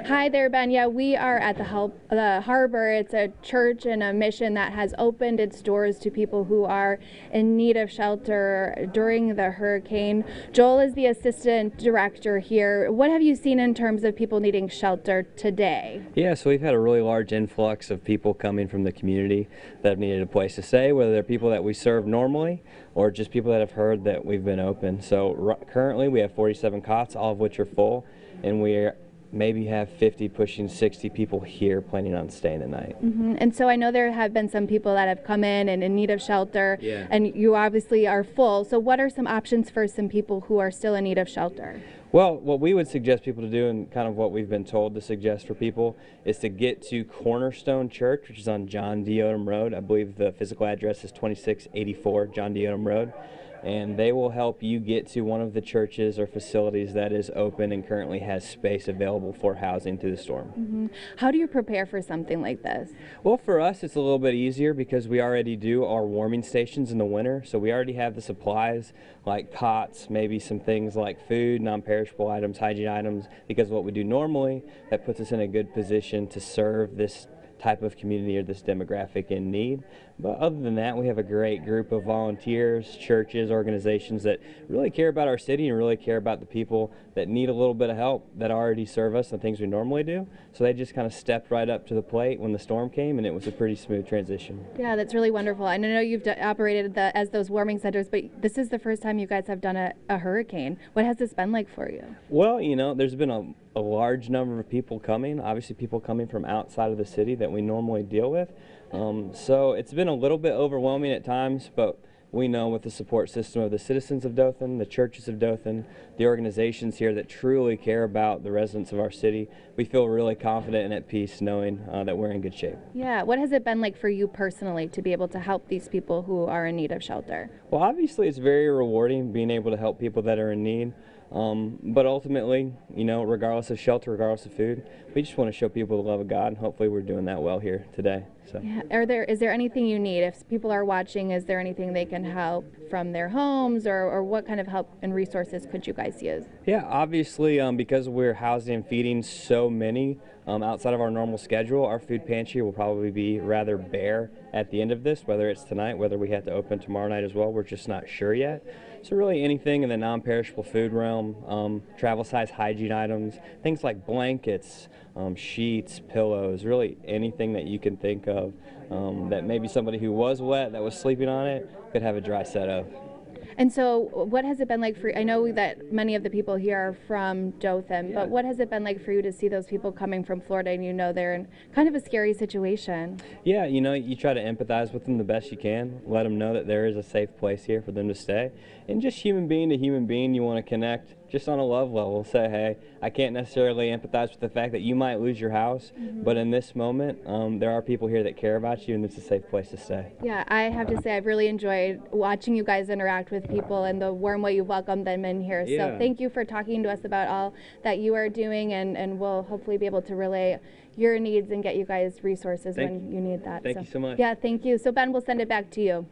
Hi there, Ben. Yeah, we are at the Harbor. It's a church and a mission that has opened its doors to people who are in need of shelter during the hurricane. Joel is the assistant director here. What have you seen in terms of people needing shelter today? Yeah, so we've had a really large influx of people coming from the community that have needed a place to stay, whether they're people that we serve normally or just people that have heard that we've been open. So currently we have 47 cots, all of which are full, and we maybe have 50 pushing 60 people here planning on staying the night. And so I know there have been some people that have come in and in need of shelter, Yeah. and you obviously are full. So what are some options for some people who are still in need of shelter? Well, what we would suggest people to do, and kind of what we've been told to suggest for people, is to get to Cornerstone Church, which is on John D. Odom Road. I believe the physical address is 2684 John D. Odom Road. And they will help you get to one of the churches or facilities that is open and currently has space available for housing through the storm. How do you prepare for something like this? Well, for us, it's a little bit easier because we already do our warming stations in the winter. So we already have the supplies like cots, maybe some things like food, non-perishable items, hygiene items. Because what we do normally, that puts us in a good position to serve this type of community or this demographic in need. But other than that, we have a great group of volunteers, churches, organizations that really care about our city and really care about the people that need a little bit of help that already serve us and things we normally do. So they just kind of stepped right up to the plate when the storm came, and it was a pretty smooth transition. Yeah, that's really wonderful. And I know you've operated as those warming centers, but this is the first time you guys have done a hurricane. What has this been like for you? Well, there's been a large number of people coming, obviously people coming from outside of the city that we normally deal with. So it's been a little bit overwhelming at times, but we know with the support system of the citizens of Dothan, the churches of Dothan, the organizations here that truly care about the residents of our city, we feel really confident and at peace knowing that we're in good shape. Yeah, what has it been like for you personally to be able to help these people who are in need of shelter? Well, obviously it's very rewarding being able to help people that are in need. But ultimately, regardless of shelter, regardless of food, we just want to show people the love of God, and hopefully we're doing that well here today. So. Yeah. Is there anything you need? If people are watching, is there anything they can help from their homes, or what kind of help and resources could you guys use? Yeah, obviously, because we're housing and feeding so many outside of our normal schedule, our food pantry will probably be rather bare at the end of this, whether it's tonight, whether we have to open tomorrow night as well, we're just not sure yet. So really anything in the non-perishable food realm, travel size hygiene items, things like blankets, sheets, pillows, really anything that you can think of that maybe somebody who was wet that was sleeping on it could have a dry set of. And so what has it been like for, I know that many of the people here are from Dothan, but what has it been like for you to see those people coming from Florida and they're in kind of a scary situation? Yeah, you try to empathize with them the best you can, let them know that there is a safe place here for them to stay. And just human being to human being, you want to connect just on a love level. Say, hey, I can't necessarily empathize with the fact that you might lose your house, but in this moment, there are people here that care about you, and it's a safe place to stay. Yeah, I have to say I've really enjoyed watching you guys interact with people and the warm way you welcome them in here. Yeah. So thank you for talking to us about all that you are doing, and we'll hopefully be able to relay your needs and get you guys resources when you need that. Thank you so much. Yeah, thank you. So Ben, we'll send it back to you.